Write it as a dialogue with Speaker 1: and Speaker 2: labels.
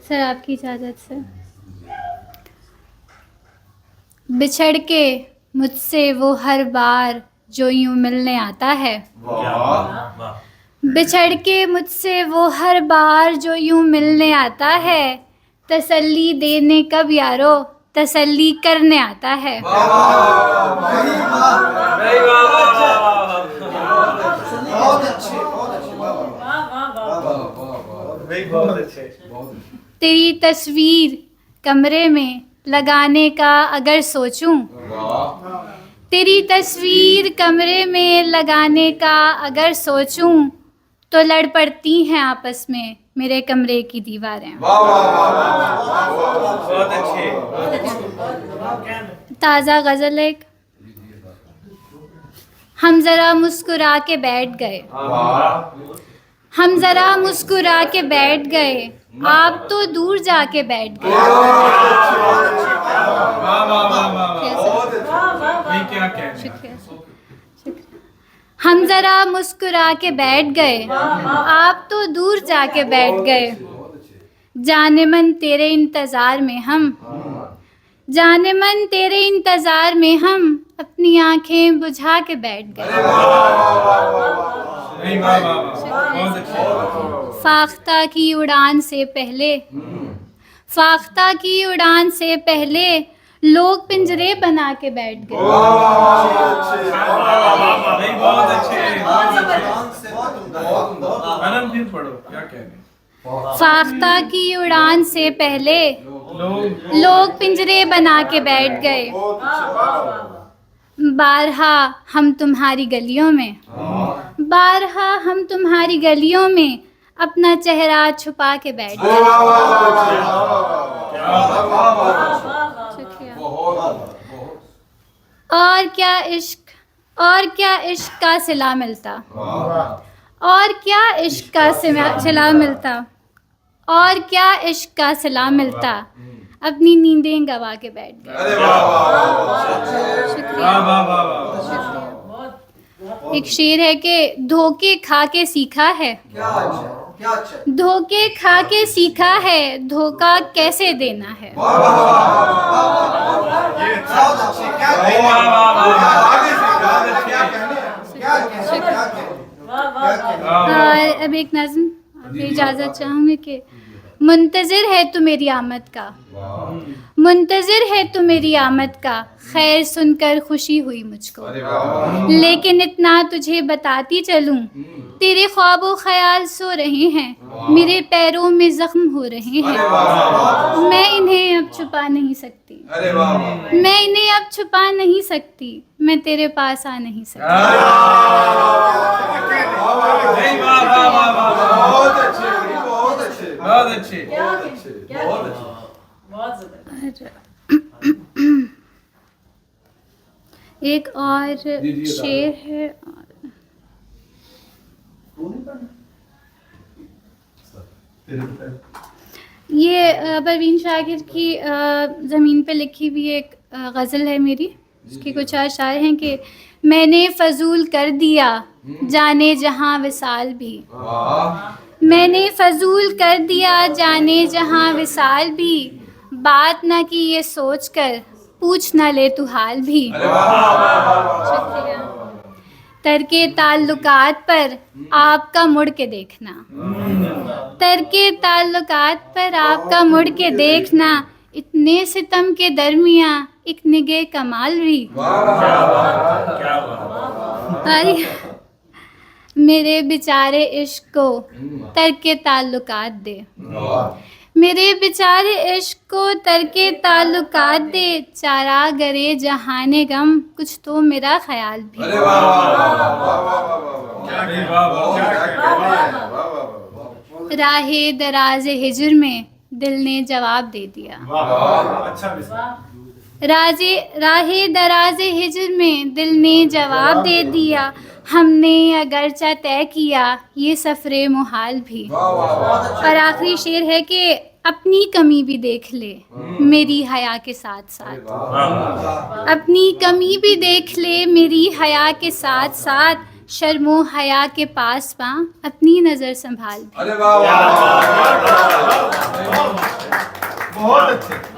Speaker 1: سر آپ کی اجازت سے. بچھڑ کے مجھ سے وہ ہر بار جو یوں ملنے آتا ہے. بچھڑ کے مجھ سے وہ ہر بار جو یوں ملنے آتا ہے. تسلی دینے کب یارو تسلی کرنے آتا ہے. تیری تصویر کمرے میں لگانے کا اگر سوچوں. تیری تصویر کمرے میں لگانے کا اگر سوچوں تو لڑ پڑتی ہیں آپس میں میرے کمرے کی دیواریں. تازہ غزل ایک. ہم ذرا مسکرا کے بیٹھ گئے. ہم ذرا مسکرا کے بیٹھ گئے. آپ تو دور جا کے بیٹھ گئے. ہم ذرا مسکرا کے بیٹھ گئے. آپ تو دور جا کے بیٹھ گئے. جانے من تیرے انتظار میں ہم جانے من تیرے انتظار میں ہم اپنی آنکھیں بجھا کے بیٹھ گئے. فاختہ کی اڑان سے پہلے فاختہ کی اڑان سے پہلے لوگ پنجرے بنا کے بیٹھ گئے. فاختہ کی اڑان سے پہلے لوگ پنجرے بنا کے بیٹھ گئے. بارہا ہم تمہاری گلیوں میں بارہا ہم تمہاری گلیوں میں اپنا چہرہ چھپا کے بیٹھ گئے. اور کیا عشق کا صلہ ملتا اور کیا عشق کا صلہ ملتا اور کیا عشق کا صلہ ملتا اپنی نیندیں گوا کے بیٹھ گئے. ایک شعر ہے کہ دھوکے کھا کے سیکھا ہے دھوکے کھا کے سیکھا ہے دھوکا کیسے دینا ہے. اور اب ایک نظم اجازت چاہوں گی کہ منتظر ہے تو میری آمد کا منتظر ہے تو میری آمد کا خیر سن کر خوشی ہوئی مجھ کو. لیکن اتنا تجھے بتاتی چلوں تیرے خواب و خیال سو رہے ہیں میرے پیروں میں زخم ہو رہے ہیں. میں انہیں اب چھپا نہیں سکتی میں انہیں اب چھپا نہیں سکتی میں تیرے پاس آ نہیں سکتی. ایک اور شعر ہے یہ پروین شاکر کی زمین پہ لکھی ہوئی ایک غزل ہے میری. اس کے کچھ اشعار ہیں کہ میں نے فضول کر دیا جانے جہاں وصال بھی میں نے فضول کر دیا جانے جہاں وصال بھی بات نہ کی یہ سوچ کر پوچھ نہ لے تو حال بھی. شکریہ. ترک تعلقات پر آپ کا مڑ کے دیکھنا ترک تعلقات پر آپ کا مڑ کے دیکھنا اتنے ستم کے درمیاں ایک نگہ کمال بھی. میرے بیچارے عشق کو ترک تعلقات دے میرے بیچارے عشق کو ترک تعلقات دے چارہ گرے جہان غم کچھ تو میرا خیال بھی. راہ دراز ہجر میں دل نے جواب دے دیا راہ دراز ہجر میں دل نے جواب دے دیا ہم نے اگرچہ طے کیا یہ سفر محال بھی. اور آخری شعر ہے کہ اپنی کمی بھی دیکھ لے میری حیا کے ساتھ ساتھ اپنی کمی بھی دیکھ لے میری حیا کے ساتھ ساتھ شرم و حیا کے پاس پاں اپنی نظر سنبھال بھی.
Speaker 2: بہت اچھے.